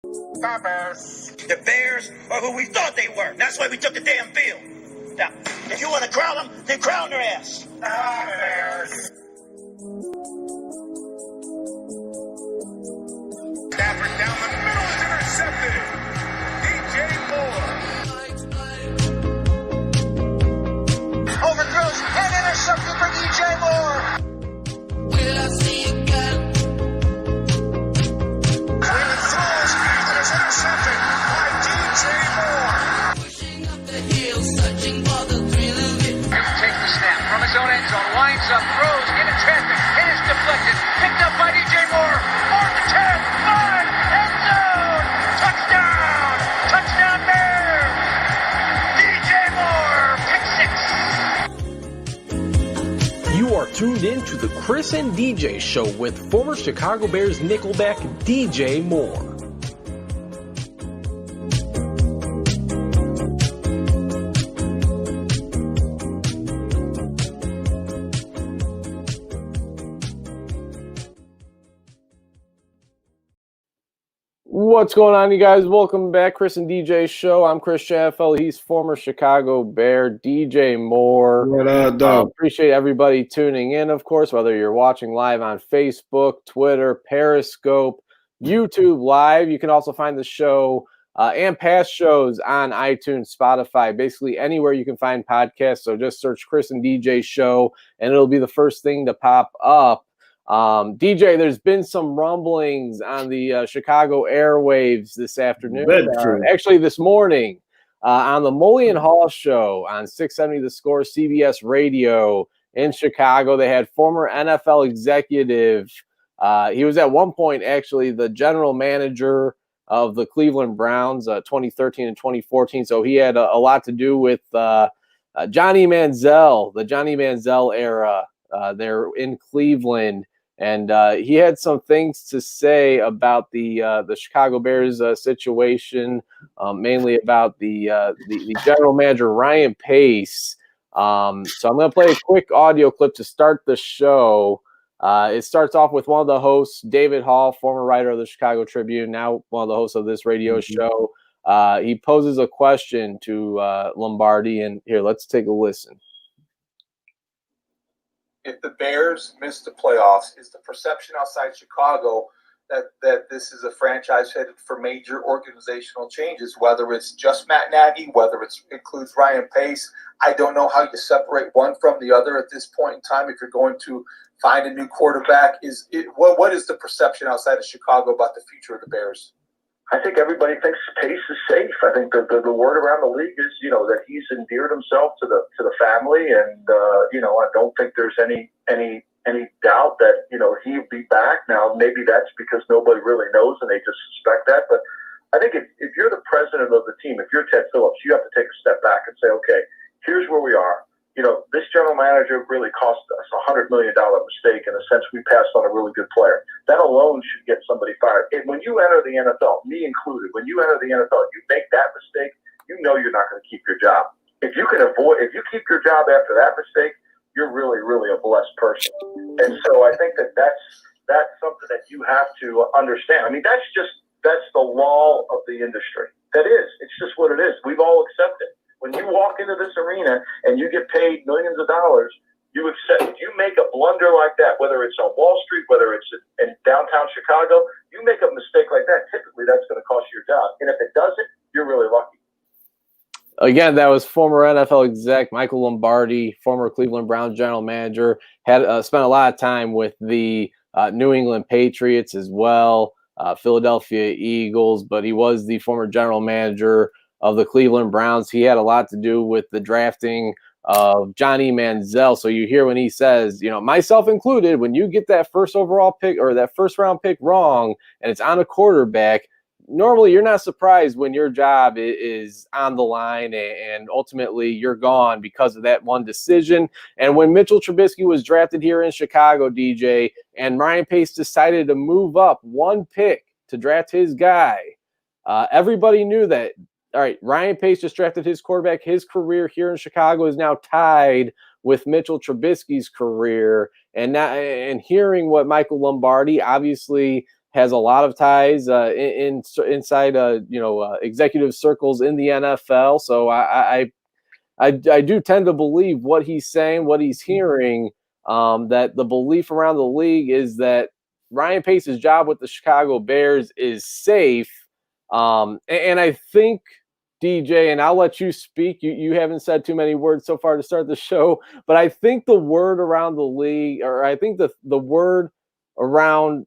The Bears. The Bears are who we thought they were. That's why we took the damn field. Now, if you want to crown them, then crown their ass. Bears. Stafford down the middle is intercepted. DJ Moore. Overthrows and intercepted for DJ Moore. Will I see you again? Cleveland throws and it's intercepted by DJ Moore. Pushing up the hill, searching for the thrill of it. He takes the snap from his own end zone, winds up, throws into traffic. It is deflected, picked up by DJ Moore. Moore to 10, 5, end zone. Touchdown! Touchdown Bears! DJ Moore, pick six. You are tuned in to the Chris and DJ Show with former Chicago Bears nickelback DJ Moore. What's going on, you guys? Welcome back, Chris and DJ Show. I'm Chris Shanafelt. He's former Chicago Bear DJ Moore. What up, dog? Appreciate everybody tuning in, of course, whether you're watching live on Facebook, Twitter, Periscope, YouTube Live. You can also find the show and past shows on iTunes, Spotify, basically anywhere you can find podcasts. So just search Chris and DJ Show, and it'll be the first thing to pop up. DJ, there's been some rumblings on the Chicago airwaves this afternoon. Actually, this morning on the Mully Haugh show on 670 The Score, CBS Radio in Chicago. They had former NFL executive. He was at one point actually the general manager of the Cleveland Browns 2013 and 2014. So he had a lot to do with Johnny Manziel, the Johnny Manziel era there in Cleveland. And he had some things to say about the Chicago Bears situation, mainly about the general manager, Ryan Pace. So I'm going to play a quick audio clip to start the show. It starts off with one of the hosts, David Hall, former writer of the Chicago Tribune, now one of the hosts of this radio show. He poses a question to Lombardi, and here, let's take a listen. If the Bears miss the playoffs, is the perception outside Chicago that this is a franchise headed for major organizational changes, whether it's just Matt Nagy, whether it includes Ryan Pace? I don't know how you separate one from the other at this point in time. If you're going to find a new quarterback, what is the perception outside of Chicago about the future of the Bears? I think everybody thinks Pace is safe. I think the word around the league is, that he's endeared himself to the family, and I don't think there's any doubt that he'd be back. Now maybe that's because nobody really knows and they just suspect that. But I think if you're the president of the team, if you're Ted Phillips, you have to take a step back and say, okay, here's where we are. This general manager really cost us $100 million mistake in the sense we passed on a really good player. That alone should get somebody fired. And when you enter the NFL, me included, when you enter the NFL, you make that mistake, you're not going to keep your job. If you keep your job after that mistake, you're really, really a blessed person. And so I think that's something that you have to understand. I mean, that's the law of the industry. That is. It's just what it is. We've all accepted. When you walk into this arena and you get paid millions of dollars, you make a blunder like that, whether it's on Wall Street, whether it's in downtown Chicago, you make a mistake like that, typically that's going to cost you your job. And if it doesn't, you're really lucky. Again, that was former NFL exec Michael Lombardi, former Cleveland Browns general manager, had spent a lot of time with the New England Patriots as well, Philadelphia Eagles, but he was the former general manager of the Cleveland Browns. He had a lot to do with the drafting of Johnny Manziel. So you hear when he says, myself included, when you get that first overall pick or that first round pick wrong and it's on a quarterback, normally you're not surprised when your job is on the line and ultimately you're gone because of that one decision. And when Mitchell Trubisky was drafted here in Chicago, DJ, and Ryan Pace decided to move up one pick to draft his guy, everybody knew that, all right, Ryan Pace just drafted his quarterback. His career here in Chicago is now tied with Mitchell Trubisky's career. And hearing what Michael Lombardi, obviously has a lot of ties inside executive circles in the NFL. So I do tend to believe what he's saying, what he's hearing, that the belief around the league is that Ryan Pace's job with the Chicago Bears is safe. And I think, DJ, and I'll let you speak. You haven't said too many words so far to start the show, but I think the word around the league, or I think the word around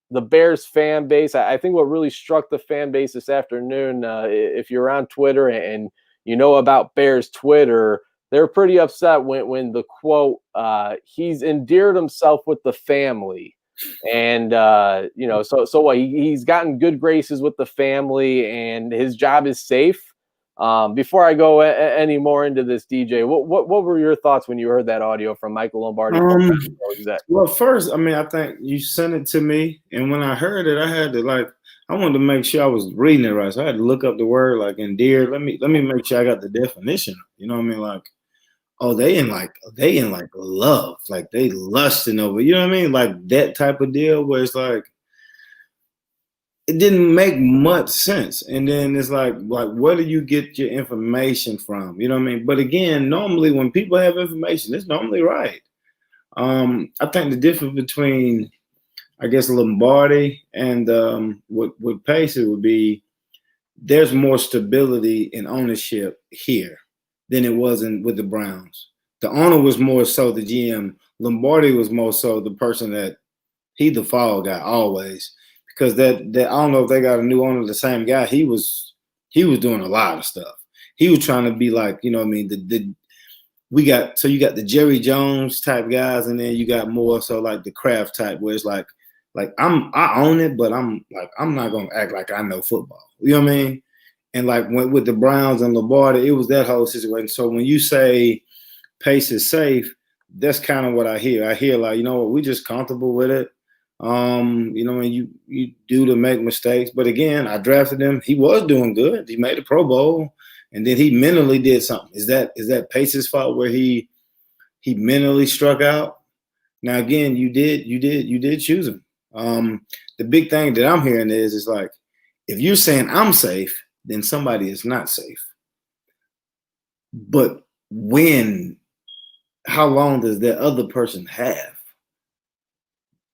the Bears fan base, I think what really struck the fan base this afternoon, if you're on Twitter and you know about Bears Twitter, they're pretty upset when the quote, he's endeared himself with the family. And, so what, he's gotten good graces with the family and his job is safe. Before I go any more into this, DJ, what were your thoughts when you heard that audio from Michael Lombardi? Well, first, I think you sent it to me, and when I heard it, I had to I wanted to make sure I was reading it right, so I had to look up the word endeared. Let me make sure I got the definition. You know what I mean? Oh, they in love, they lusting over. You know what I mean? That type of deal where it's it didn't make much sense. And then it's where do you get your information from? You know what I mean? But again, normally when people have information, it's normally right. I think the difference between, I guess, Lombardi and what Pace would be, there's more stability in ownership here than it was with the Browns. The owner was more so the GM. Lombardi was more so the person that he the fall guy always. Because that I don't know if they got a new owner, the same guy. He was doing a lot of stuff. He was trying to be you know what I mean, you got the Jerry Jones type guys, and then you got more so the Kraft type, where it's I own it, but I'm not gonna act like I know football. You know what I mean? And with the Browns and Lombardi, it was that whole situation. So when you say Pace is safe, that's kind of what I hear. I hear you know what, we just comfortable with it. You know, when you do to make mistakes, but again, I drafted him. He was doing good. He made the Pro Bowl, and then he mentally did something. Is that Pace's fault where he mentally struck out? Now again, you did choose him. The big thing that I'm hearing is if you're saying I'm safe, then somebody is not safe. But how long does that other person have?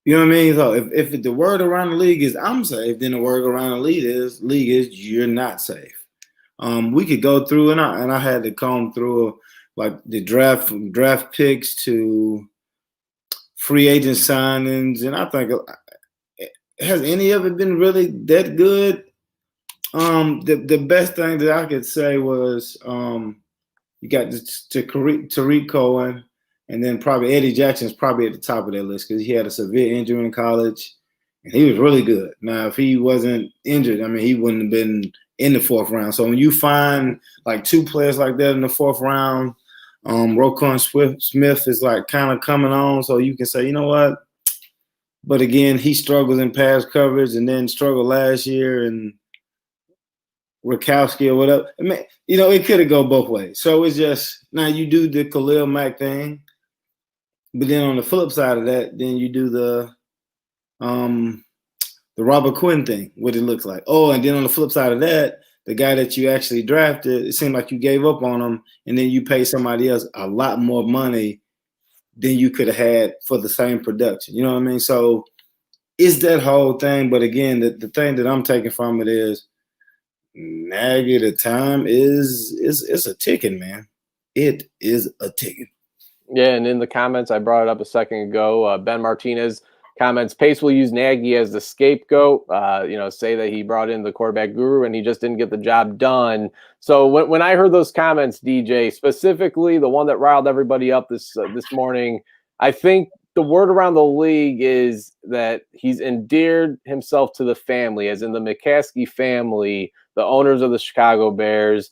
You know what I mean? So if the word around the league is I'm safe, then the word around the league is you're not safe. We could go through, and I had to comb through the draft, from draft picks to free agent signings, and I think has any of it been really that good? The best thing that I could say was you got Tariq Cohen. And then probably Eddie Jackson's probably at the top of that list because he had a severe injury in college, and he was really good. Now, if he wasn't injured, he wouldn't have been in the fourth round. So when you find two players like that in the fourth round, Roquan Smith is kind of coming on, so you can say, you know what? But again, he struggles in pass coverage, and then struggled last year, and Rakowski or whatever. It could have go both ways. So it's just now you do the Khalil Mack thing. But then on the flip side of that, then you do the Robert Quinn thing, what it looks like. Oh, and then on the flip side of that, the guy that you actually drafted, it seemed like you gave up on him, and then you pay somebody else a lot more money than you could have had for the same production. You know what I mean? So it's that whole thing. But again, the thing that I'm taking from it is Nagy, the time is a ticking, man. It is a ticking. Yeah, and in the comments, I brought it up a second ago. Ben Martinez comments, Pace will use Nagy as the scapegoat, say that he brought in the quarterback guru and he just didn't get the job done. So when I heard those comments, DJ, specifically the one that riled everybody up this morning, I think the word around the league is that he's endeared himself to the family, as in the McCaskey family, the owners of the Chicago Bears.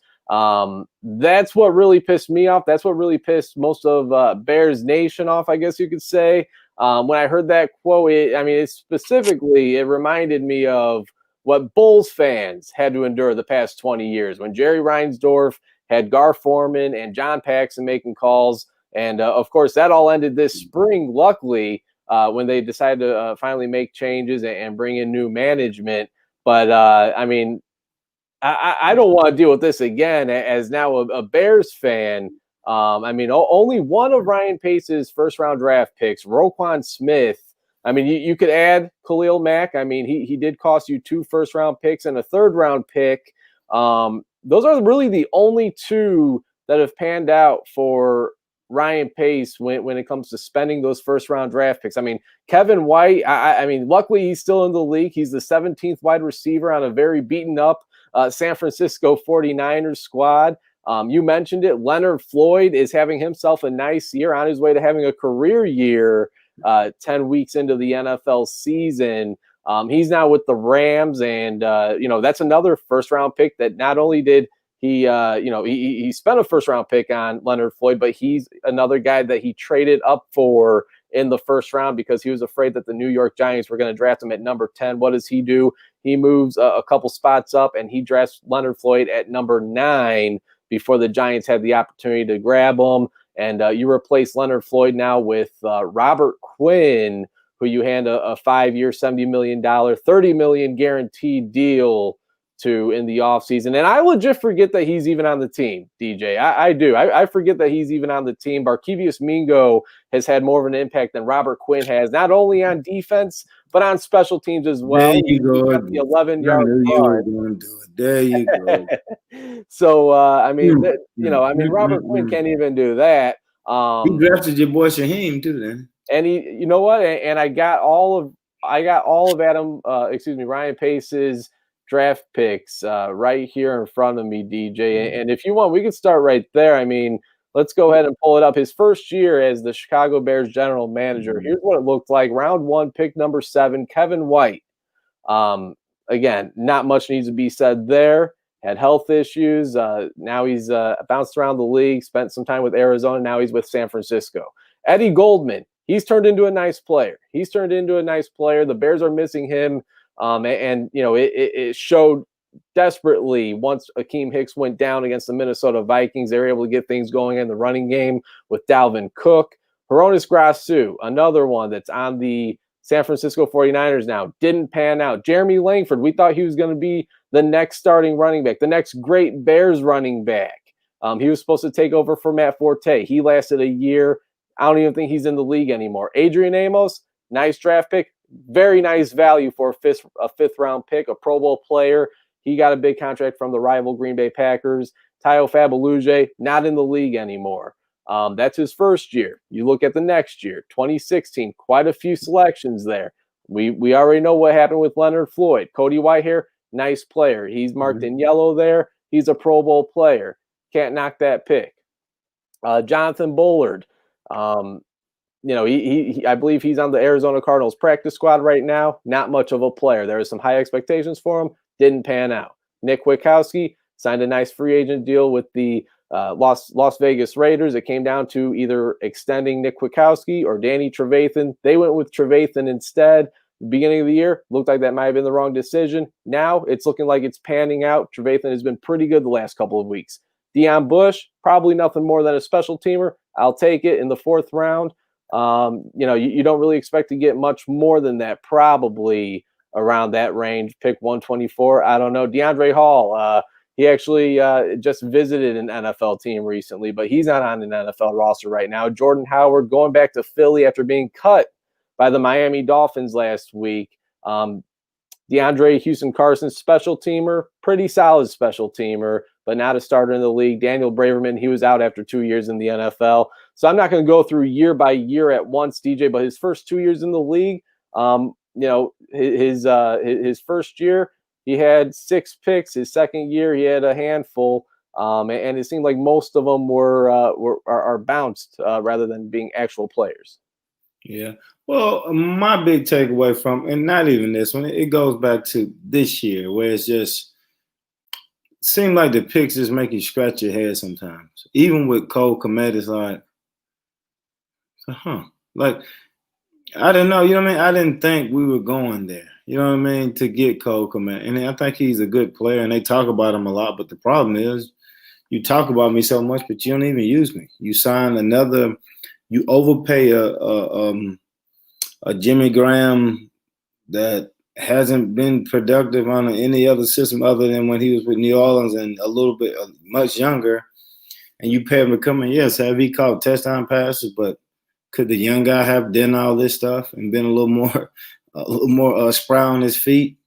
That's what really pissed me off. That's what really pissed most of Bears Nation off, I guess you could say. When I heard that quote, it reminded me of what Bulls fans had to endure the past 20 years when Jerry Reinsdorf had Gar Forman and John Paxson making calls. And, of course, that all ended this spring, luckily. when they decided to finally make changes and bring in new management. But I mean, I don't want to deal with this again as now a Bears fan. I mean, only one of Ryan Pace's first-round draft picks, Roquan Smith. I mean, you could add Khalil Mack. I mean, he did cost you 2 first-round picks and a third-round pick. Those are really the only 2 that have panned out for Ryan Pace when it comes to spending those first-round draft picks. I mean, Kevin White, I mean, luckily he's still in the league. He's the 17th wide receiver on a very beaten-up San Francisco 49ers squad. You mentioned it. Leonard Floyd is having himself a nice year, on his way to having a career year 10 weeks into the NFL season. He's now with the Rams, and that's another first-round pick that not only did he spent a first-round pick on Leonard Floyd, but he's another guy that he traded up for in the first round because he was afraid that the New York Giants were going to draft him at number 10. What does he do? He moves a couple spots up, and he drafts Leonard Floyd at number 9 before the Giants had the opportunity to grab him. And you replace Leonard Floyd now with Robert Quinn, who you hand a 5-year, $70 million, $30 million guaranteed deal to in the offseason. And I legit forget that he's even on the team, DJ. I do. I forget that he's even on the team. Barkevious Mingo has had more of an impact than Robert Quinn has, not only on defense, but on special teams as well. There you go. The 11-yard run. There you go. So, I mean, Robert Quinn can't even do that. He drafted your boy Shaheem too, then. And you know what? And I got all of Ryan Pace's draft picks right here in front of me, DJ. And if you want, we could start right there. I mean, let's go ahead and pull it up. His first year as the Chicago Bears general manager, here's what it looked like. Round 1, pick number 7, Kevin White. Again, not much needs to be said there. Had health issues. Now he's bounced around the league, spent some time with Arizona. Now he's with San Francisco. Eddie Goldman, he's turned into a nice player. The Bears are missing him. It showed desperately once Akeem Hicks went down against the Minnesota Vikings. They were able to get things going in the running game with Dalvin Cook. Hronis Grasu, another one that's on the San Francisco 49ers now, didn't pan out. Jeremy Langford, we thought he was going to be the next starting running back, the next great Bears running back. He was supposed to take over for Matt Forte. He lasted a year. I don't even think he's in the league anymore. Adrian Amos, nice draft pick. Very nice value for a fifth-round pick, a Pro Bowl player. He got a big contract from the rival Green Bay Packers. Tayo Fabaluje, not in the league anymore. That's his first year. You look at the next year, 2016, quite a few selections there. We already know what happened with Leonard Floyd. Cody Whitehair, nice player. He's marked in yellow there. He's a Pro Bowl player. Can't knock that pick. Jonathan Bullard, I believe he's on the Arizona Cardinals practice squad right now. Not much of a player. There was some high expectations for him. Didn't pan out. Nick Witkowski signed a nice free agent deal with the Las Vegas Raiders. It came down to either extending Nick Witkowski or Danny Trevathan. They went with Trevathan instead. Beginning of the year, looked like that might have been the wrong decision. Now it's looking like it's panning out. Trevathan has been pretty good the last couple of weeks. Deion Bush, probably nothing more than a special teamer. I'll take it in the 4th round. You don't really expect to get much more than that, probably around that range. Pick 124. I don't know. DeAndre Hall, he actually just visited an NFL team recently, but he's not on an NFL roster right now. Jordan Howard going back to Philly after being cut by the Miami Dolphins last week. DeAndre Houston Carson, special teamer, pretty solid special teamer, but not a starter in the league. Daniel Braverman, he was out after 2 years in the NFL. So I'm not going to go through year by year at once, DJ, but his first 2 years in the league, his first year, he had 6 picks. His second year, he had a handful. And it seemed like most of them are bounced rather than being actual players. Yeah. Well, my big takeaway from, and not even this one, it goes back to this year where it's just seemed like the picks just make you scratch your head sometimes. Even with Cole Kmet, it's like, like, I don't know, you know what I mean? I didn't think we were going there, you know what I mean, to get Cole Kmet. And I think he's a good player, and they talk about him a lot. But the problem is you talk about me so much, but you don't even use me. You sign another – you overpay a Jimmy Graham that hasn't been productive on any other system other than when he was with New Orleans and a little bit much younger, and you pay him to come in. Yes, have he caught touchdown passes, but could the young guy have done all this stuff and been a little more spry on his feet?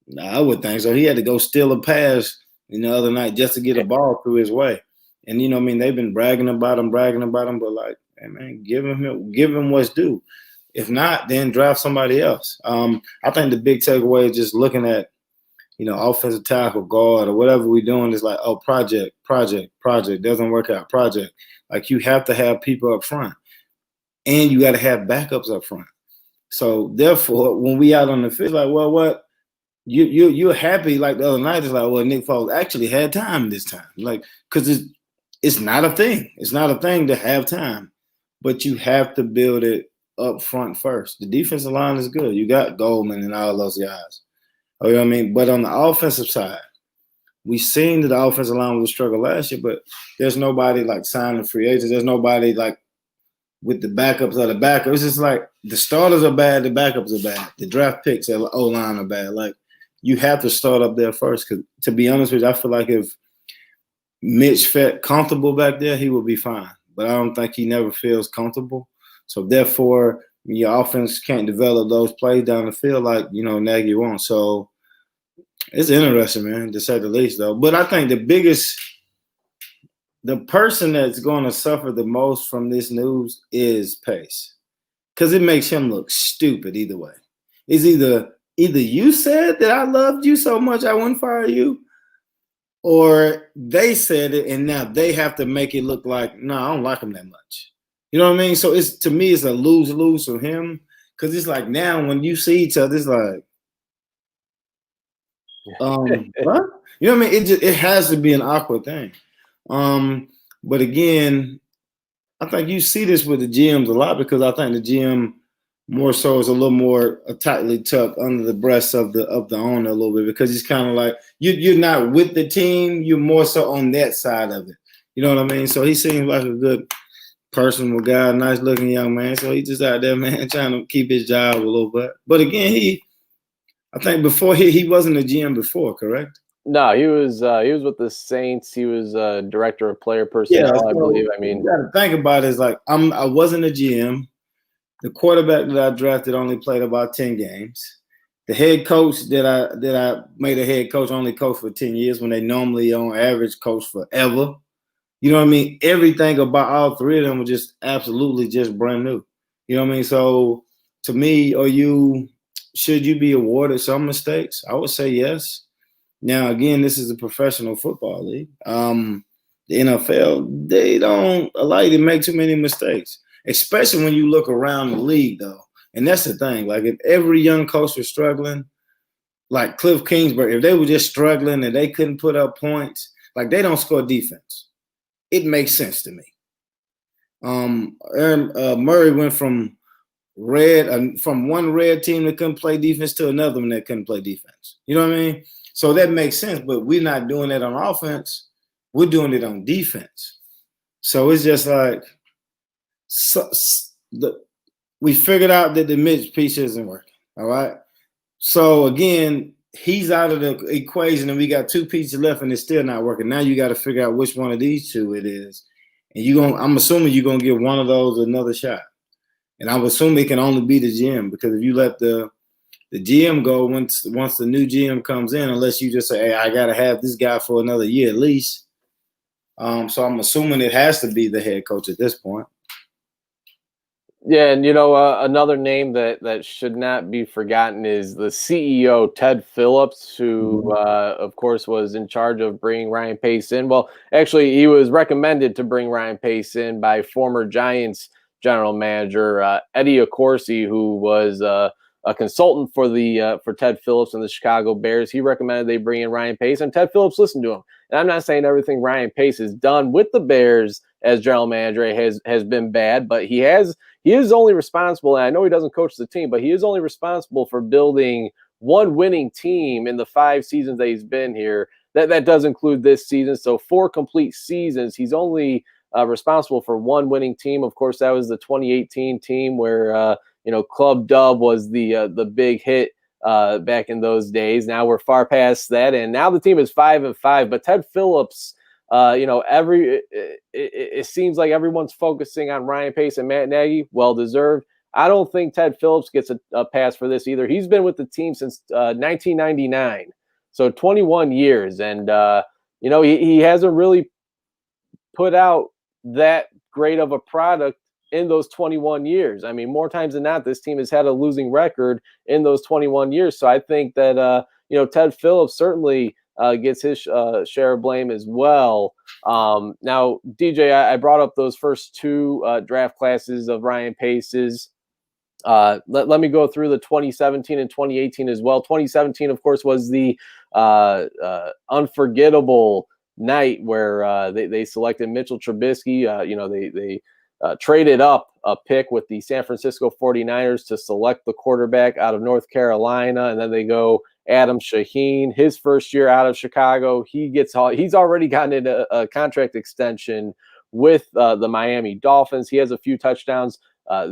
No, I would think so. He had to go steal a pass the other night just to get a ball through his way. And they've been bragging about him, but like, hey man, give him what's due. If not, then draft somebody else. I think the big takeaway is just looking at, offensive tackle, guard, or whatever we're doing is like, oh, project, doesn't work out, project. Like you have to have people up front, and you got to have backups up front. So therefore, when we out on the field, like, well, what you're happy like the other night is like, well, Nick Foles actually had time this time, like because it's not a thing. It's not a thing to have time, but you have to build it up front first. The defensive line is good. You got Goldman and all those guys. You know what I mean? But on the offensive side, we've seen that the offensive line was a struggle last year, but there's nobody like signing free agents. There's nobody like with the backups or the backups. It's just like the starters are bad, the backups are bad. The draft picks at O-line are bad. Like you have to start up there first because to be honest with you, I feel like if Mitch felt comfortable back there, he would be fine. But I don't think he never feels comfortable. So therefore, your offense can't develop those plays down the field like, Nagy wants. So it's interesting, man, to say the least, though. But I think the person that's going to suffer the most from this news is Pace, because it makes him look stupid either way. It's either you said that I loved you so much I wouldn't fire you, or they said it and now they have to make it look like, no, I don't like him that much. You know what I mean? So to me, it's a lose-lose for him, because it's like now when you see each other, it's like, what? You know what I mean? It has to be an awkward thing. But again, I think you see this with the GMs a lot, because I think the GM more so is a little more tightly tucked under the breast of the owner a little bit, because he's kind of like you're not with the team, you're more so on that side of it. You know what I mean? So he seems like a good personable guy, nice looking young man. So he just out there, man, trying to keep his job a little bit. But again, I think before he wasn't a GM before, correct? No, he was with the Saints. He was director of player personnel, I believe. I mean, you got to think about it. Is like I wasn't a GM. The quarterback that I drafted only played about 10 games. The head coach that I made a head coach only coached for 10 years when they normally on average coach forever. You know what I mean? Everything about all three of them was just absolutely just brand new. You know what I mean? So to me, should you be awarded some mistakes? I would say yes. Now, again, this is a professional football league. The NFL, they don't allow you to make too many mistakes, especially when you look around the league, though. And that's the thing. Like, if every young coach was struggling, like Cliff Kingsbury, if they were just struggling and they couldn't put up points, like they don't score defense. It makes sense to me. Murray went from one red team that couldn't play defense to another one that couldn't play defense. You know what I mean? So that makes sense, but we're not doing that on offense. We're doing it on defense. So it's just like we figured out that the Mitch piece isn't working, all right? So, again, he's out of the equation, and we got two pieces left, and it's still not working. Now you got to figure out which one of these two it is. And I'm assuming you're going to give one of those another shot. And I'm assuming it can only be the GM, because if you let the GM go once the new GM comes in, unless you just say, hey, I got to have this guy for another year at least. So I'm assuming it has to be the head coach at this point. Yeah, and another name that should not be forgotten is the CEO, Ted Phillips, who, of course, was in charge of bringing Ryan Pace in. Well, actually, he was recommended to bring Ryan Pace in by former Giants general manager Eddie Accorsi, who was a consultant for Ted Phillips and the Chicago Bears. He recommended they bring in Ryan Pace, and Ted Phillips listened to him. And I'm not saying everything Ryan Pace has done with the Bears as general manager has been bad, but he is only responsible, and I know he doesn't coach the team, but he is only responsible for building one winning team in the 5 seasons that he's been here. That does include this season. So 4 complete seasons, he's only responsible for one winning team. Of course, that was the 2018 team where Club Dub was the big hit back in those days. Now we're far past that, and now the team is 5-5. But Ted Phillips, it seems like everyone's focusing on Ryan Pace and Matt Nagy. Well deserved. I don't think Ted Phillips gets a pass for this either. He's been with the team since 1999, so 21 years, and he hasn't really put out that great of a product in those 21 years. I mean, more times than not, this team has had a losing record in those 21 years. So I think that, Ted Phillips certainly gets his share of blame as well. Now, DJ, I brought up those first two draft classes of Ryan Pace's. Let me go through the 2017 and 2018 as well. 2017, of course, was the unforgettable night where they selected Mitchell Trubisky. They traded up a pick with the San Francisco 49ers to select the quarterback out of North Carolina, and then they go Adam Shaheen, his first year out of Chicago. He's already gotten a contract extension with the Miami Dolphins. He has a few touchdowns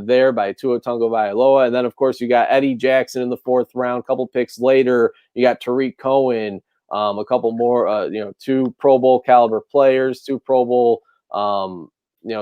there by Tua Tagovailoa, and then of course you got Eddie Jackson in the fourth round. A couple picks later, you got Tariq Cohen, a couple more, two Pro Bowl caliber players, two Pro Bowl.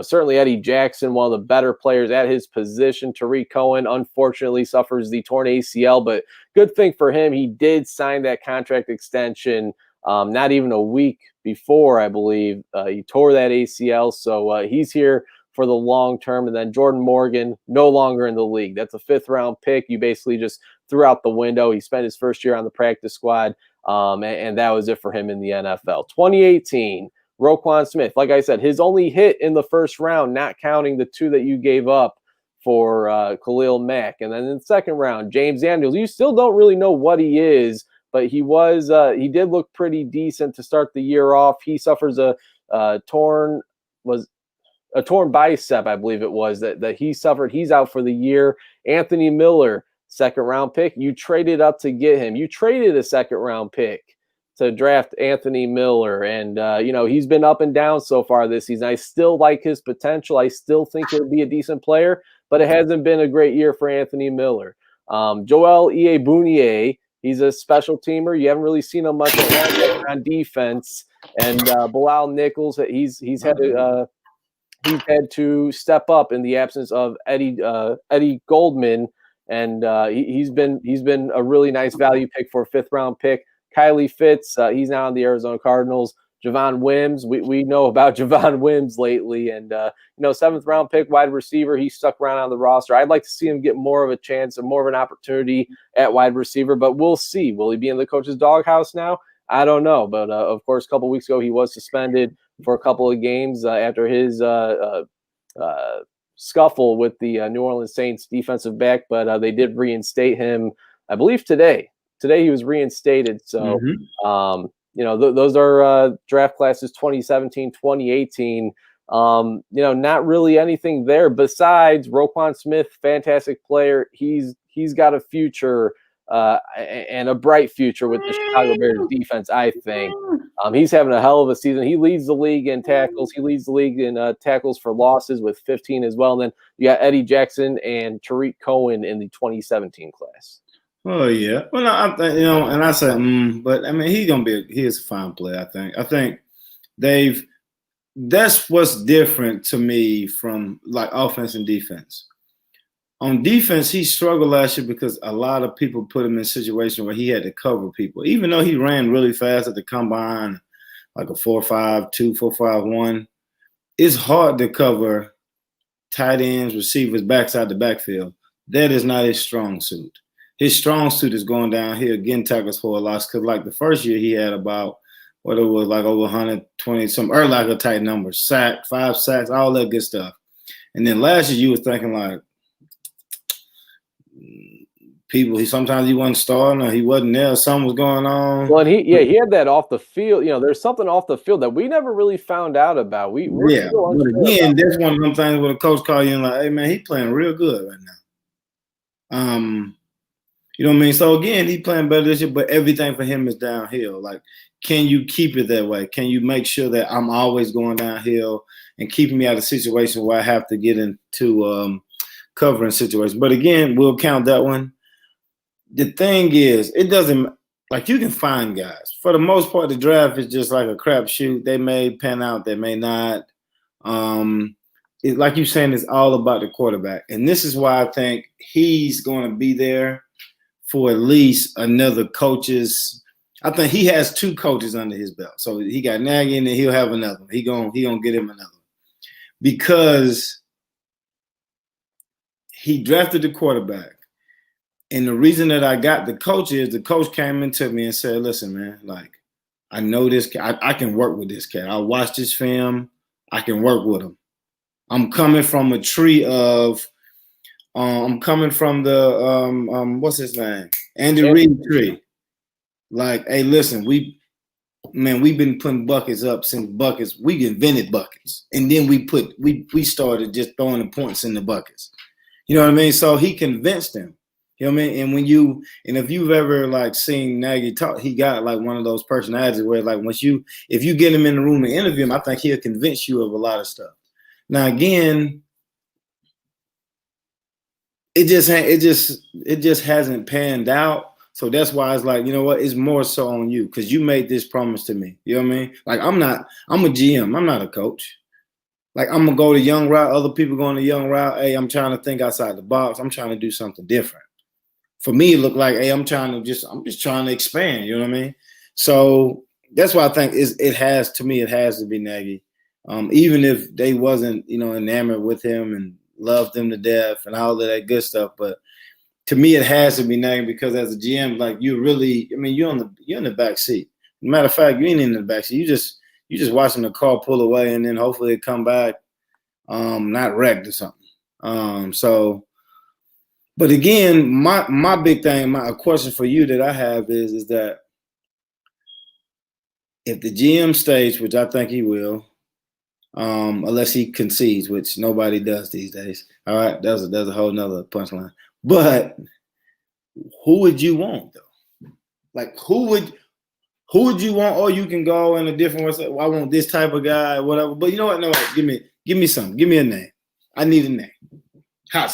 Certainly Eddie Jackson, one of the better players at his position. Tariq Cohen, unfortunately, suffers the torn ACL, but good thing for him, he did sign that contract extension not even a week before, I believe. He tore that ACL, so he's here for the long term. And then Jordan Morgan, no longer in the league. That's a fifth-round pick. You basically just threw out the window. He spent his first year on the practice squad, and that was it for him in the NFL. 2018, Roquan Smith, like I said, his only hit in the first round, not counting the two that you gave up for Khalil Mack. And then in the second round, James Daniels. You still don't really know what he is, but he did look pretty decent to start the year off. He suffers a torn bicep, I believe it was, that he suffered. He's out for the year. Anthony Miller, second round pick. You traded up to get him. You traded a second round pick to draft Anthony Miller. And, he's been up and down so far this season. I still like his potential. I still think he'll be a decent player, but it hasn't been a great year for Anthony Miller. Joel Iyiegbuniye, he's a special teamer. You haven't really seen him much on defense. And Bilal Nichols, he's had to step up in the absence of Eddie Goldman, and he's been a really nice value pick for a fifth-round pick. Kylie Fitz, he's now on the Arizona Cardinals. Javon Wims, we know about Javon Wims lately, and seventh-round pick, wide receiver. He stuck around on the roster. I'd like to see him get more of a chance and more of an opportunity at wide receiver, but we'll see. Will he be in the coach's doghouse now? I don't know, but of course, a couple weeks ago he was suspended for a couple of games after his scuffle with the New Orleans Saints defensive back, but they did reinstate him, I believe, today. Today he was reinstated. So, those are draft classes 2017, 2018. Not really anything there besides Roquan Smith, fantastic player. He's got a future and a bright future with the Chicago Bears defense, I think. He's having a hell of a season. He leads the league in tackles. He leads the league in tackles for losses with 15 as well. And then you got Eddie Jackson and Tariq Cohen in the 2017 class. Oh yeah. Well, and I say, but I mean, he is a fine player. I think that's what's different to me from like offense and defense. On defense, he struggled last year because a lot of people put him in a situation where he had to cover people. Even though he ran really fast at the combine, like a 4.52, 4.51, it's hard to cover tight ends, receivers, backside the backfield. That is not his strong suit. His strong suit is going downhill, getting tackles for a loss. Because like the first year, he had about over 120, some Urlacher type numbers, 5 sacks, all that good stuff. And then last year, you were thinking like, sometimes he wasn't starting or he wasn't there, something was going on. Well, and he had that off the field. There's something off the field that we never really found out about. But again, that's one of them things where the coach call you and like, hey man, he playing real good right now. You know what I mean? So again, he playing better this year, but everything for him is downhill. Like, can you keep it that way? Can you make sure that I'm always going downhill and keeping me out of situations where I have to get into covering situations. But again, we'll count that one. The thing is, it doesn't like you can find guys. For the most part, the draft is just like a crapshoot. They may pan out, they may not. Like you're saying, it's all about the quarterback. And this is why I think he's going to be there for at least another coach's. I think he has 2 coaches under his belt. So he got Nagy, and then he'll have another one. He gonna get him another one. Because he drafted the quarterback. And the reason that I got the coach is the coach came into me and said, listen, man, like, I know this cat. I can work with this cat. I watched this film. I can work with him. I'm coming from a tree of I'm coming from the what's his name? Andy Reid tree. Like, hey, listen, we've been putting buckets up since buckets. We invented buckets. And then we started just throwing the points in the buckets. You know what I mean? So he convinced him. You know what I mean? And if you've ever like seen Nagy talk, he got like one of those personalities where like if you get him in the room and interview him, I think he'll convince you of a lot of stuff. Now again, it just hasn't panned out. So that's why it's like, you know what? It's more so on you because you made this promise to me. You know what I mean? Like I'm a GM. I'm not a coach. Like I'm gonna go the young route. Other people going the young route. Hey, I'm trying to think outside the box. I'm trying to do something different. For me, it looked like, hey, I'm just trying to expand. You know what I mean? So that's why I think it has to be Nagy. Even if they wasn't, enamored with him and loved him to death and all of that good stuff. But to me, it has to be Nagy because as a GM, like you're in the back seat. Matter of fact, you ain't in the back seat. You just watching the car pull away and then hopefully it come back, not wrecked or something. But again, my big thing, a question for you that I have is that if the GM stays, which I think he will, unless he concedes, which nobody does these days. All right, there's a whole nother punchline. But who would you want though? Like who would you want? Or you can go in a different way. Say, I want this type of guy, whatever. But you know what? No, give me something. Give me a name. I need a name. Hot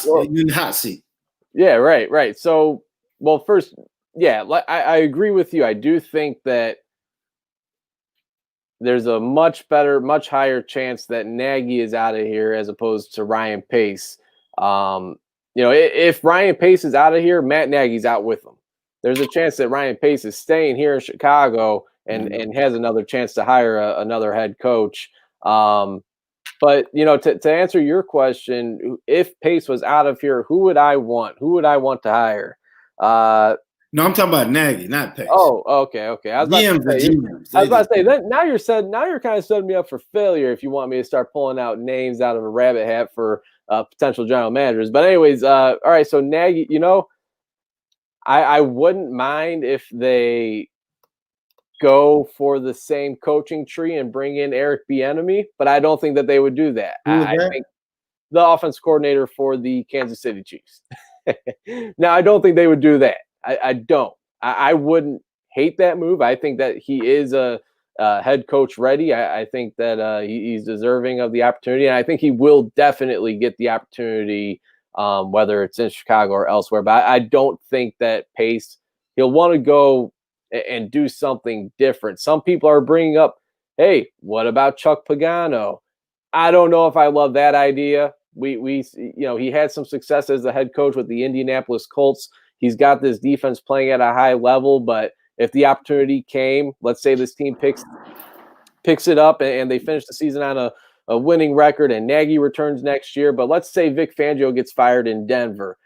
seat. Yeah, right. So, well, first, yeah, I agree with you. I do think that there's a much higher chance that Nagy is out of here as opposed to Ryan Pace. If Ryan Pace is out of here, Matt Nagy's out with him. There's a chance that Ryan Pace is staying here in Chicago and has another chance to hire another head coach. But, to answer your question, if Pace was out of here, who would I want? Who would I want to hire? No, I'm talking about Nagy, not Pace. Oh, okay. I was about to say that now you're kind of setting me up for failure if you want me to start pulling out names out of a rabbit hat for potential general managers. But anyways, all right. So Nagy, I wouldn't mind if they go for the same coaching tree and bring in Eric Bieniemy, but I don't think that they would do that. I think the offense coordinator for the Kansas City Chiefs. Now, I don't think they would do that. I don't. I wouldn't hate that move. I think that he is a head coach ready. I think that he's deserving of the opportunity, and I think he will definitely get the opportunity, whether it's in Chicago or elsewhere. But I don't think that Pace, he'll want to go and do something different. Some people are bringing up, hey, what about Chuck Pagano? I don't know if I love that idea. He had some success as the head coach with the Indianapolis Colts. He's got this defense playing at a high level, but if the opportunity came, let's say this team picks it up and they finish the season on a winning record and Nagy returns next year, but let's say Vic Fangio gets fired in Denver.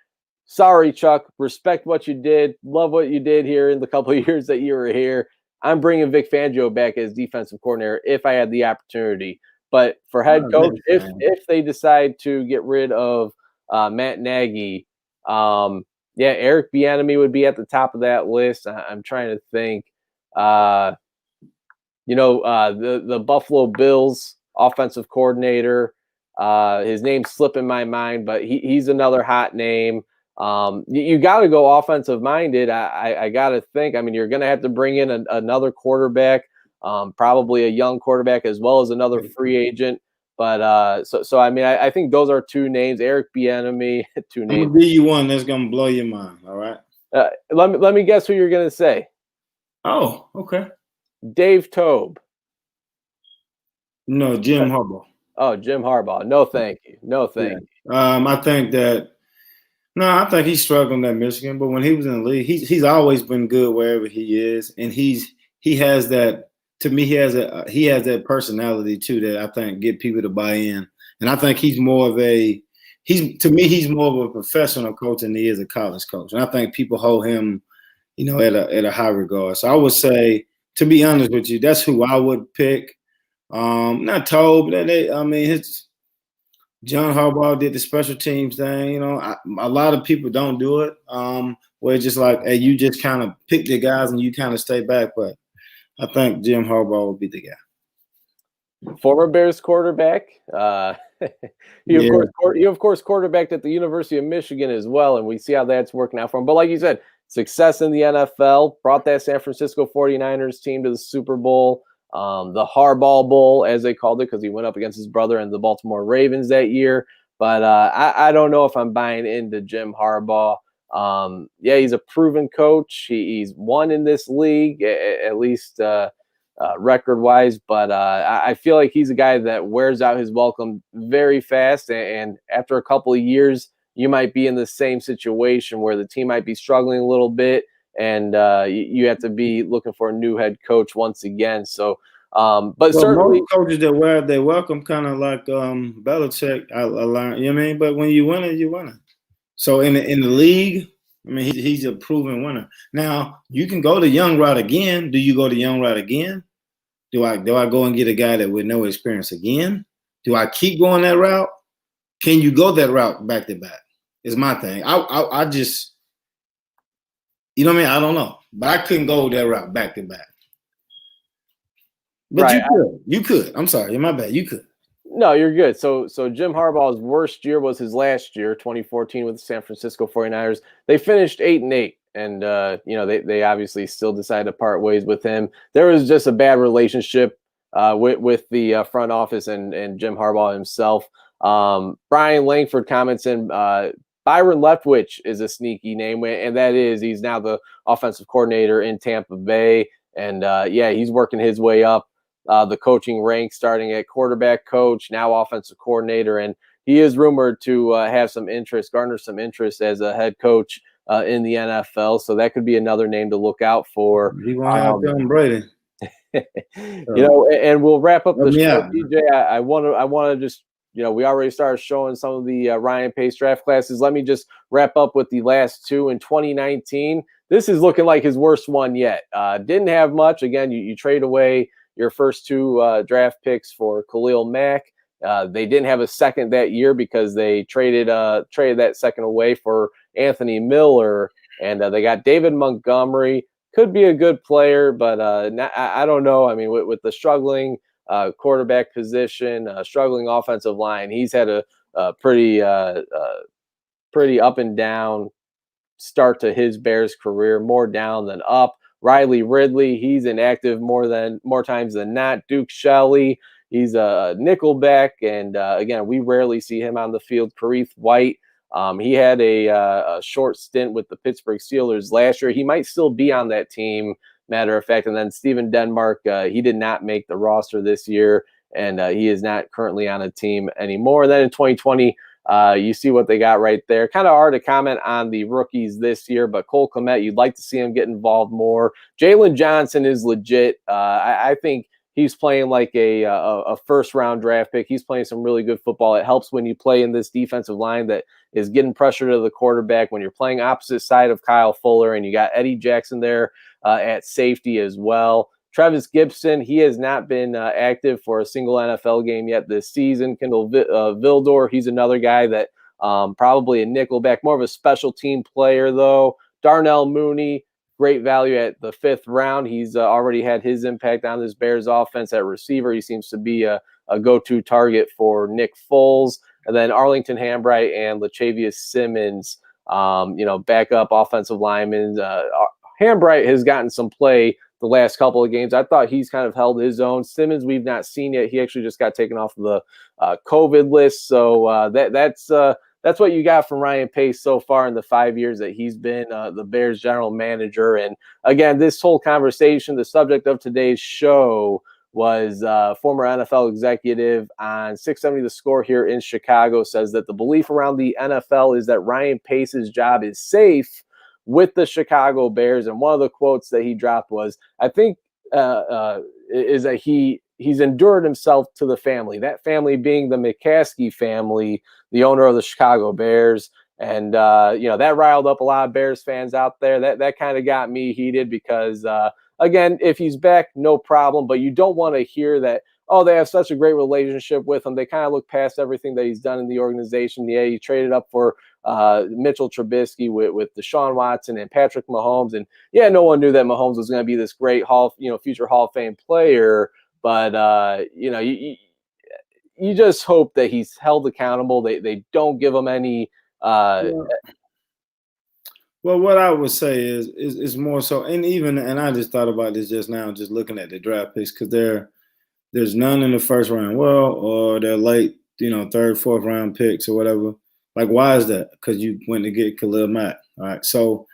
Sorry, Chuck. Respect what you did. Love what you did here in the couple of years that you were here. I'm bringing Vic Fangio back as defensive coordinator if I had the opportunity. But for head coach, if they decide to get rid of Matt Nagy, Eric Bieniemy would be at the top of that list. I'm trying to think. The Buffalo Bills offensive coordinator. His name's slipping my mind, but he's another hot name. You got to go offensive minded. I got to think. I mean, you're going to have to bring in another quarterback, probably a young quarterback as well as another free agent. But so I mean, I think those are two names. Eric Bieniemy, two I'm names. gonna give you one that's gonna blow your mind. All right. Let me guess who you're gonna say. Oh, okay. Dave Tobe. No, Jim Harbaugh. Oh, Jim Harbaugh. No, thank you. No, thank you. I think that. No, I think he's struggling at Michigan, but when he was in the league, he's always been good wherever he is, and he has that. To me, he has that personality too that I think get people to buy in, and I think he's more of a professional coach than he is a college coach, and I think people hold him, at a high regard. So I would say, to be honest with you, that's who I would pick. Not told, but John Harbaugh did the special teams thing. A lot of people don't do it. Where it's just like, hey, you just kind of pick the guys and you kind of stay back. But I think Jim Harbaugh would be the guy. Former Bears quarterback. He of course quarterbacked at the University of Michigan as well, and we see how that's working out for him. But like you said, success in the NFL, brought that San Francisco 49ers team to the Super Bowl. The Harbaugh Bowl, as they called it, because he went up against his brother and the Baltimore Ravens that year. But I don't know if I'm buying into Jim Harbaugh. He's a proven coach. He's won in this league, at least record-wise. But I feel like he's a guy that wears out his welcome very fast. And after a couple of years, you might be in the same situation where the team might be struggling a little bit. And you have to be looking for a new head coach once again. So, certainly most coaches that wear their welcome, kind of like Belichick. I learned, you know what I mean. But when you win it, you win it. So in the league, I mean, he's a proven winner. Now you can go the young route again. Do you go the young route again? Do I go and get a guy that with no experience again? Do I keep going that route? Can you go that route back to back? Is my thing. I just. You know what I mean? I don't know. But I couldn't go that route back to back. But right. You could. I'm sorry. My bad. You could. No, you're good. So Jim Harbaugh's worst year was his last year, 2014, with the San Francisco 49ers. They finished 8-8, and they obviously still decided to part ways with him. There was just a bad relationship with the front office and Jim Harbaugh himself. Brian Langford comments in Byron Leftwich is a sneaky name, and that is he's now the offensive coordinator in Tampa Bay. And, he's working his way up the coaching ranks, starting at quarterback coach, now offensive coordinator. And he is rumored to garner some interest as a head coach in the NFL. So that could be another name to look out for. He won't have Tom Brady. And we'll wrap up the show, DJ. I want to just, we already started showing some of the Ryan Pace draft classes. Let me just wrap up with the last two in 2019. This is looking like his worst one yet. Didn't have much. Again, you trade away your first two draft picks for Khalil Mack. They didn't have a second that year because they traded that second away for Anthony Miller, and they got David Montgomery. Could be a good player, but I don't know. I mean, with the struggling quarterback position, struggling offensive line, he's had a pretty up and down start to his Bears career, more down than up. Riley Ridley, he's inactive more times than not. Duke Shelley, he's a nickelback, and again, we rarely see him on the field. Kareth White, he had a short stint with the Pittsburgh Steelers last year. He might still be on that team, matter of fact. And then Steven Denmark, he did not make the roster this year, and he is not currently on a team anymore. And then in 2020, you see what they got right there. Kind of hard to comment on the rookies this year, but Cole Kmet, you'd like to see him get involved more. Jalen Johnson is legit. I think he's playing like a first-round draft pick. He's playing some really good football. It helps when you play in this defensive line that is getting pressure to the quarterback, when you're playing opposite side of Kyle Fuller, and you got Eddie Jackson there at safety as well. Travis Gibson, he has not been active for a single NFL game yet this season. Kendall Vildor, he's another guy that probably a nickelback, more of a special team player, though. Darnell Mooney, great value at the 5th round. He's already had his impact on this Bears offense at receiver. He seems to be a go-to target for Nick Foles. And then Arlington Hambright and Latavius Simmons, backup offensive linemen. Hambright has gotten some play the last couple of games. I thought he's kind of held his own. Simmons, we've not seen yet. He actually just got taken off the COVID list. So that's what you got from Ryan Pace so far in the 5 years that he's been the Bears general manager. And again, this whole conversation, the subject of today's show was former NFL executive on 670 The Score here in Chicago, says that the belief around the NFL is that Ryan Pace's job is safe with the Chicago Bears. And one of the quotes that he dropped was, I think, is that he's endured himself to the family, that family being the McCaskey family, the owner of the Chicago Bears. And, that riled up a lot of Bears fans out there. That kind of got me heated because, again, if he's back, no problem. But you don't want to hear that, oh, they have such a great relationship with him. They kind of look past everything that he's done in the organization. Yeah, he traded up for Mitchell Trubisky with Deshaun Watson and Patrick Mahomes. And, yeah, no one knew that Mahomes was going to be this great future Hall of Fame player. But, you just hope that he's held accountable. They don't give him any Well, what I would say is more so, and I just thought about this just now, just looking at the draft picks, because there's none in the first round. Well, or they're late, third, fourth round picks or whatever. Like, why is that? Because you went to get Khalil Mack. All right. So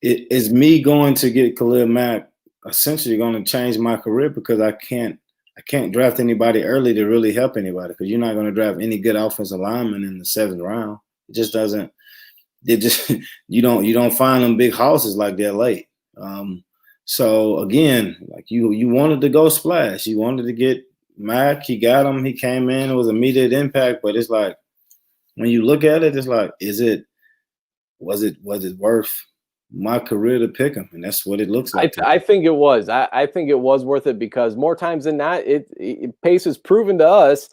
is me going to get Khalil Mack essentially going to change my career, because I can't draft anybody early to really help anybody, because you're not going to draft any good offensive lineman in the 7th round. It just doesn't. You don't find them big houses like that late. So again, like you wanted to go splash. You wanted to get Mack. He got him. He came in. It was immediate impact. But it's like, when you look at it, it's like, was it worth my career to pick him? And that's what it looks like. I think it was. I think it was worth it, because more times than not, Pace has proven to us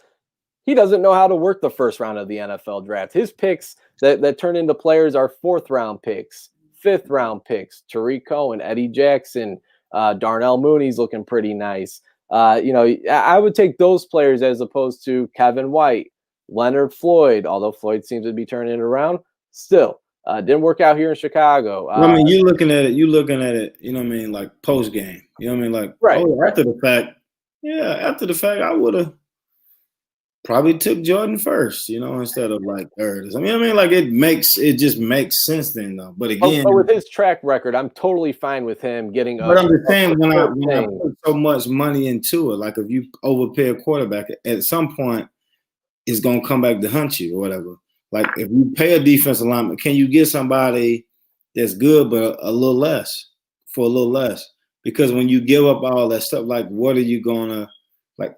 he doesn't know how to work the first round of the NFL draft. His picks that turn into players are 4th round picks, 5th round picks. Tariq Cohen, Eddie Jackson, Darnell Mooney's looking pretty nice. I would take those players as opposed to Kevin White, Leonard Floyd, although Floyd seems to be turning it around. Still, didn't work out here in Chicago. You're looking at it, like post game. Like, right. After the fact, I would have probably took Jordan first, instead of like third. Like it just makes sense then, though. But again, but with his track record, I'm totally fine with him getting. But I'm just saying, when I put so much money into it, like if you overpay a quarterback, at some point, it's gonna come back to hunt you or whatever. Like if you pay a defensive lineman, can you get somebody that's good but a little less for a little less? Because when you give up all that stuff, like what are you gonna like?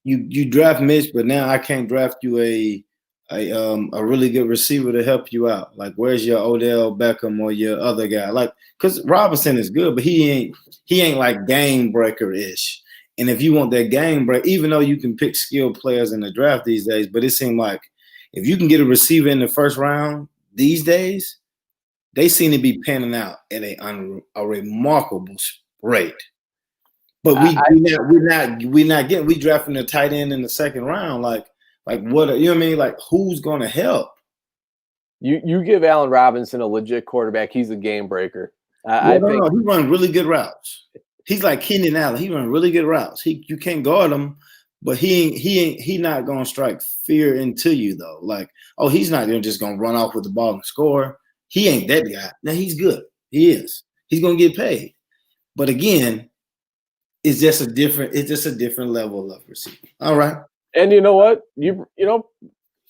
You draft Mitch, but now I can't draft you a really good receiver to help you out. Like, where's your Odell Beckham or your other guy? Like, because Robinson is good, but he ain't like game breaker ish. And if you want that game break, even though you can pick skilled players in the draft these days, but it seemed like if you can get a receiver in the first round these days, they seem to be panning out at a remarkable rate. But we're not getting. We drafting a tight end in the 2nd round. Like what? Like, who's going to help? You give Allen Robinson a legit quarterback, he's a game breaker. I think he runs really good routes. He's like Keenan Allen. He runs really good routes. You can't guard him, but he not going to strike fear into you though. Like, oh, he's not just going to run off with the ball and score. He ain't that guy. Now he's good. He is. He's going to get paid. But again, it's just a different level of receiver. All right. And you know what?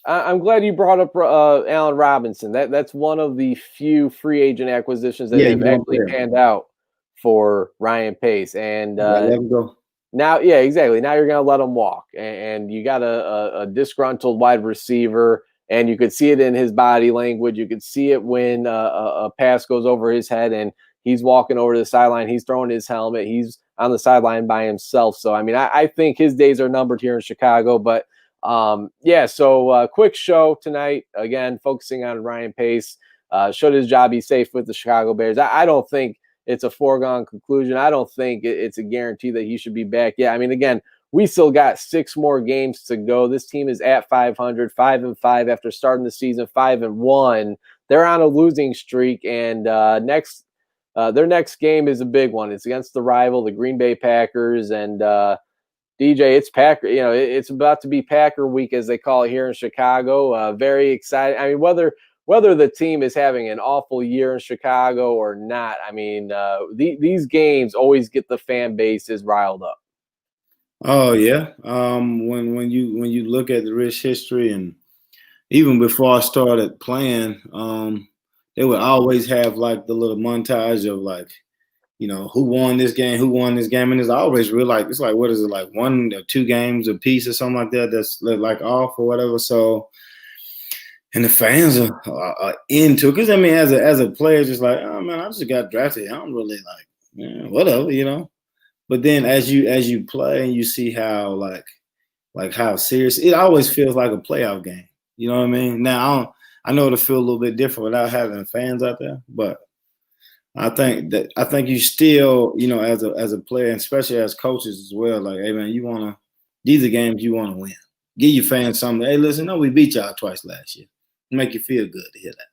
I'm glad you brought up Allen Robinson. That's one of the few free agent acquisitions that have actually panned out for Ryan Pace. And let him go. Now, yeah, exactly. Now you're going to let him walk, and you got a disgruntled wide receiver, and you could see it in his body language. You could see it when a pass goes over his head, and he's walking over to the sideline. He's throwing his helmet. He's on the sideline by himself. So, I think his days are numbered here in Chicago. But, so quick show tonight. Again, focusing on Ryan Pace. Should his job be safe with the Chicago Bears? I don't think it's a foregone conclusion. I don't think it's a guarantee that he should be back. Yeah, again, we still got 6 more games to go. This team is at 500, 5-5 after starting the season 5-1. They're on a losing streak, and next their next game is a big one. It's against the rival, the Green Bay Packers, and DJ, it's Packer. You know, it's about to be Packer week, as they call it here in Chicago. Very excited. I mean, whether the team is having an awful year in Chicago or not, I mean, these games always get the fan bases riled up. Oh yeah. When you look at the rich history, and even before I started playing, they would always have like the little montage of like, you know, who won this game, and it's always real like, it's like, what is it, like 1 or 2 games a piece or something like that that's like off or whatever. So, and the fans are into it, because I mean, as a player, just like, oh man, I just got drafted, I don't really like, yeah, whatever, you know. But then as you play and you see how like how serious, it always feels like a playoff game. You know what I mean? Now I know it'll feel a little bit different without having fans out there, but I think you still, you know, as a player, and especially as coaches as well, like, hey man, these are games you want to win. Give your fans something. Hey, listen, no, we beat y'all twice last year. Make you feel good to hear that.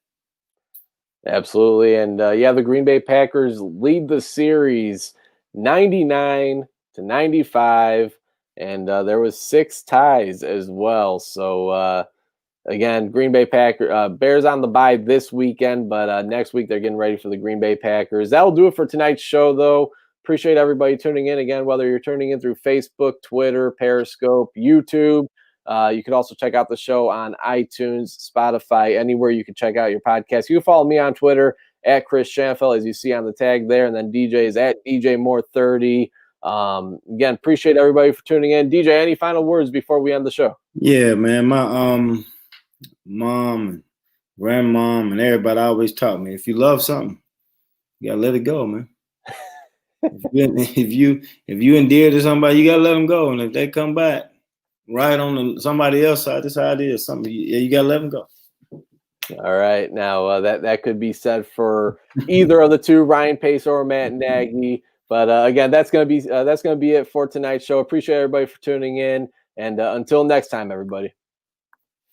Absolutely. And the Green Bay Packers lead the series 99-95, and there was 6 ties as well. So again, Green Bay Bears on the bye this weekend, but next week they're getting ready for the Green Bay Packers. That'll do it for tonight's show, though. Appreciate everybody tuning in again, whether you're tuning in through Facebook, Twitter, Periscope, YouTube. You can also check out the show on iTunes, Spotify, anywhere you can check out your podcast. You can follow me on Twitter at Chris Shanafelt, as you see on the tag there, and then DJ is at DJ Moore 30. Again, appreciate everybody for tuning in. DJ, any final words before we end the show? Yeah, man, my mom and grandmom and everybody always taught me, if you love something, you gotta let it go, man. if you endear to somebody, you gotta let them go, and if they come back right on somebody else's side, this how it is. Something you gotta let them go. All right, now that could be said for either of the two, Ryan Pace or Matt Nagy. But again, that's gonna be it for tonight's show. Appreciate everybody for tuning in, and until next time, everybody.